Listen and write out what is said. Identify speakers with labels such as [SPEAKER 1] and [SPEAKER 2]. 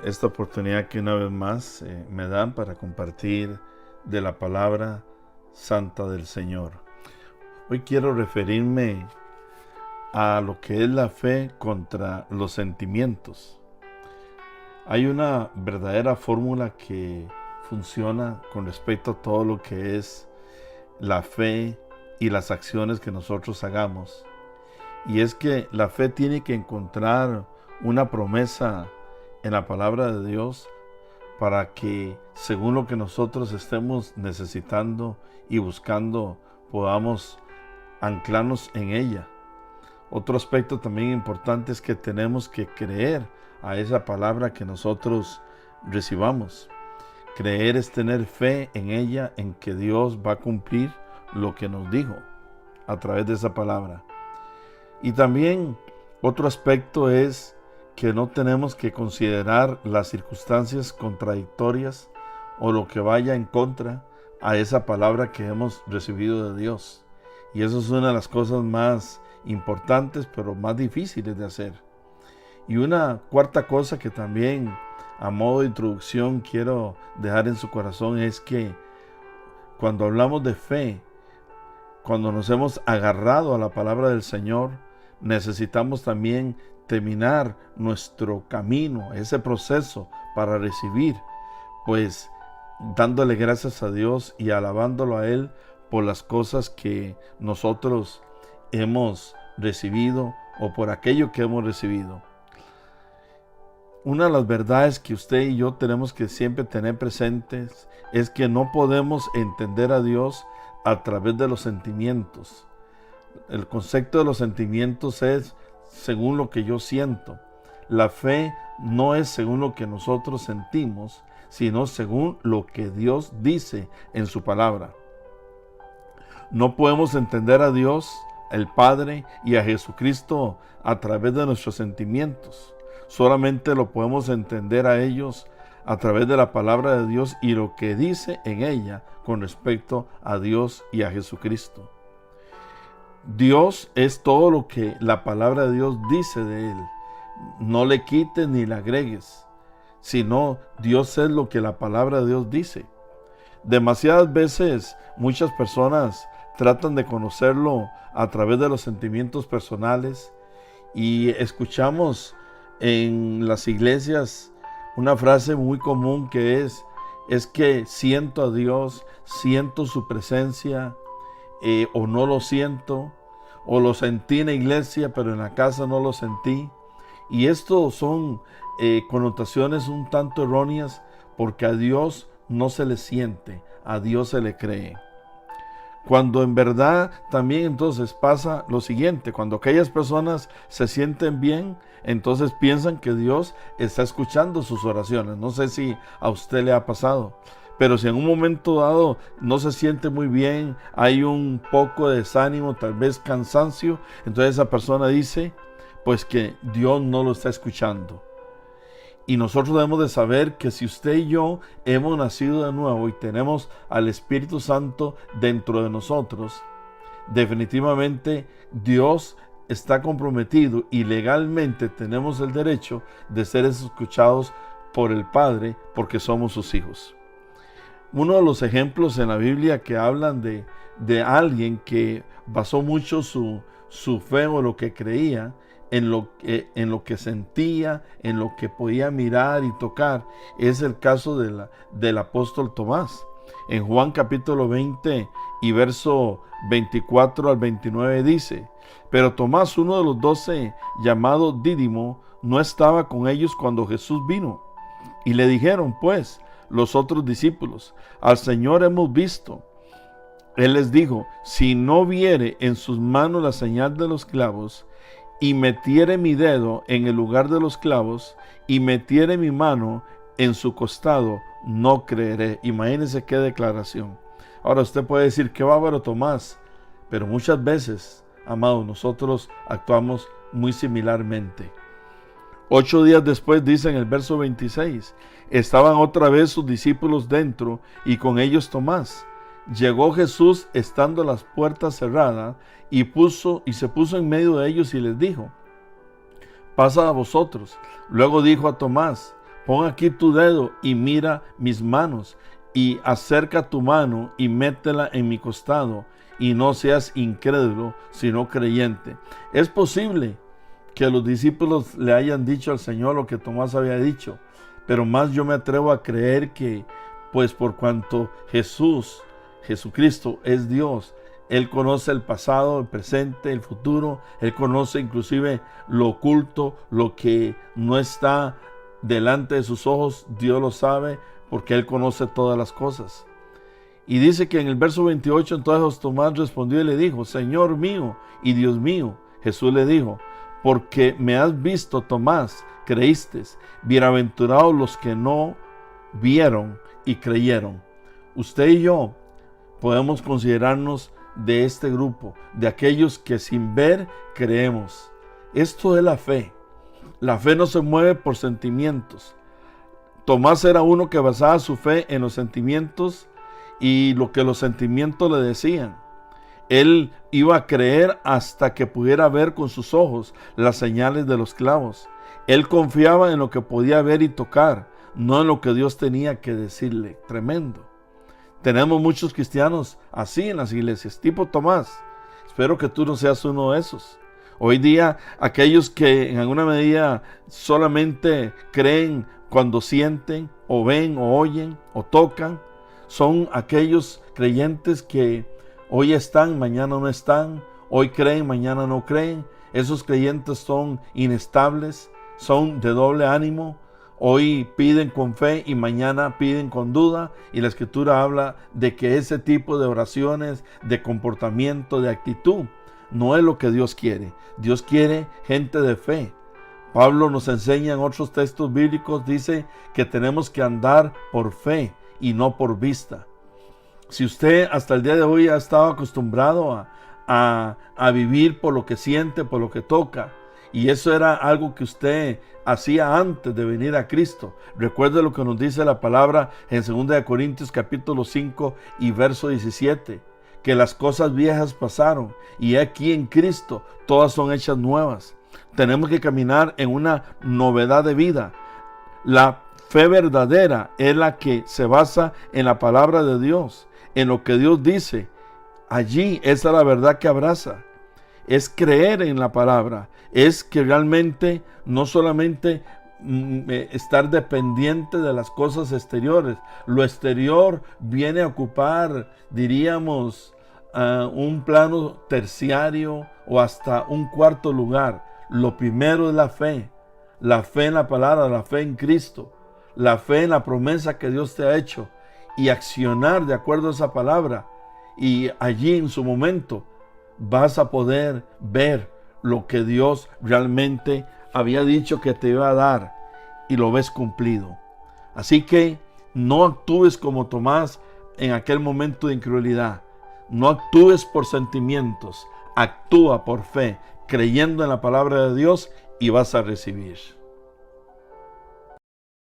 [SPEAKER 1] esta oportunidad que una vez más me dan para compartir de la palabra santa del Señor. Hoy quiero referirme a lo que es la fe contra los sentimientos. Hay una verdadera fórmula que funciona con respecto a todo lo que es la fe y las acciones que nosotros hagamos. Y es que la fe tiene que encontrar una promesa en la palabra de Dios para que, según lo que nosotros estemos necesitando y buscando, podamos anclarnos en ella. Otro aspecto también importante es que tenemos que creer a esa palabra que nosotros recibamos. Creer es tener fe en ella, en que Dios va a cumplir lo que nos dijo a través de esa palabra. Y también otro aspecto es que no tenemos que considerar las circunstancias contradictorias o lo que vaya en contra a esa palabra que hemos recibido de Dios. Y eso es una de las cosas más importantes, pero más difíciles de hacer. Y una cuarta cosa que también a modo de introducción quiero dejar en su corazón es que cuando hablamos de fe, cuando nos hemos agarrado a la palabra del Señor, necesitamos también terminar nuestro camino, ese proceso para recibir, pues dándole gracias a Dios y alabándolo a Él por las cosas que nosotros hemos recibido o por aquello que hemos recibido. Una de las verdades que usted y yo tenemos que siempre tener presentes es que no podemos entender a Dios a través de los sentimientos. El concepto de los sentimientos es según lo que yo siento. La fe no es según lo que nosotros sentimos, sino según lo que Dios dice en su palabra. No podemos entender a Dios, el Padre y a Jesucristo a través de nuestros sentimientos. Solamente lo podemos entender a ellos a través de la palabra de Dios y lo que dice en ella con respecto a Dios y a Jesucristo. Dios es todo lo que la palabra de Dios dice de Él. No le quites ni le agregues, sino Dios es lo que la palabra de Dios dice. Demasiadas veces muchas personas tratan de conocerlo a través de los sentimientos personales y escuchamos en las iglesias una frase muy común que es que siento a Dios, siento su presencia, o no lo siento, o lo sentí en la iglesia pero en la casa no lo sentí. Y esto son connotaciones un tanto erróneas, porque a Dios no se le siente, a Dios se le cree. Cuando en verdad también entonces pasa lo siguiente: cuando aquellas personas se sienten bien, entonces piensan que Dios está escuchando sus oraciones. No sé si a usted le ha pasado, pero si en un momento dado no se siente muy bien, hay un poco de desánimo, tal vez cansancio, entonces esa persona dice pues que Dios no lo está escuchando. Y nosotros debemos de saber que si usted y yo hemos nacido de nuevo y tenemos al Espíritu Santo dentro de nosotros, definitivamente Dios está comprometido y legalmente tenemos el derecho de ser escuchados por el Padre porque somos sus hijos. Uno de los ejemplos en la Biblia que hablan de alguien que basó mucho su fe o lo que creía en lo que sentía, en lo que podía mirar y tocar, es el caso del apóstol Tomás. En Juan capítulo 20 y verso 24 al 29 dice: pero Tomás, uno de los 12, llamado Dídimo, no estaba con ellos cuando Jesús vino. Y le dijeron pues los otros discípulos: al Señor hemos visto. Él les dijo: si no viere en sus manos la señal de los clavos, y metiere mi dedo en el lugar de los clavos, y metiere mi mano en su costado, no creeré. Imagínense qué declaración. Ahora usted puede decir: qué bárbaro Tomás. Pero muchas veces, amados, nosotros actuamos muy similarmente. 8 días después, dice en el verso 26, estaban otra vez sus discípulos dentro, y con ellos Tomás. Llegó Jesús estando las puertas cerradas y se puso en medio de ellos y les dijo: pasa a vosotros. Luego dijo a Tomás: Pon aquí tu dedo y mira mis manos, y acerca tu mano y métela en mi costado, y no seas incrédulo, sino creyente. Es posible que los discípulos le hayan dicho al Señor lo que Tomás había dicho, pero más yo me atrevo a creer que, pues por cuanto Jesucristo es Dios, Él conoce el pasado, el presente, el futuro. Él conoce inclusive lo oculto, lo que no está delante de sus ojos. Dios lo sabe porque Él conoce todas las cosas. Y dice que en el verso 28, entonces Tomás respondió y le dijo: Señor mío y Dios mío. Jesús le dijo: porque me has visto, Tomás, creíste. Bienaventurados los que no vieron y creyeron. Usted y yo podemos considerarnos de este grupo, de aquellos que sin ver creemos. Esto es la fe. La fe no se mueve por sentimientos. Tomás era uno que basaba su fe en los sentimientos y lo que los sentimientos le decían. Él iba a creer hasta que pudiera ver con sus ojos las señales de los clavos. Él confiaba en lo que podía ver y tocar, no en lo que Dios tenía que decirle. Tremendo. Tenemos muchos cristianos así en las iglesias, tipo Tomás. Espero que tú no seas uno de esos. Hoy día, aquellos que en alguna medida solamente creen cuando sienten, o ven, o oyen, o tocan, son aquellos creyentes que hoy están, mañana no están, hoy creen, mañana no creen. Esos creyentes son inestables, son de doble ánimo. Hoy piden con fe y mañana piden con duda, y la Escritura habla de que ese tipo de oraciones, de comportamiento, de actitud, no es lo que Dios quiere. Dios quiere gente de fe. Pablo nos enseña en otros textos bíblicos, dice que tenemos que andar por fe y no por vista. Si usted hasta el día de hoy ha estado acostumbrado a vivir por lo que siente, por lo que toca, y eso era algo que usted hacía antes de venir a Cristo. Recuerde lo que nos dice la palabra en 2 Corintios capítulo 5 y verso 17. Que las cosas viejas pasaron y aquí en Cristo todas son hechas nuevas. Tenemos que caminar en una novedad de vida. La fe verdadera es la que se basa en la palabra de Dios, en lo que Dios dice. Allí esa es la verdad que abraza. Es creer en la palabra, es que realmente no solamente estar dependiente de las cosas exteriores. Lo exterior viene a ocupar, diríamos, un plano terciario o hasta un cuarto lugar. Lo primero es la fe en la palabra, la fe en Cristo, la fe en la promesa que Dios te ha hecho y accionar de acuerdo a esa palabra. Y allí en su momento vas a poder ver lo que Dios realmente había dicho que te iba a dar y lo ves cumplido. Así que no actúes como Tomás en aquel momento de incredulidad. No actúes por sentimientos, actúa por fe, creyendo en la palabra de Dios y vas a recibir.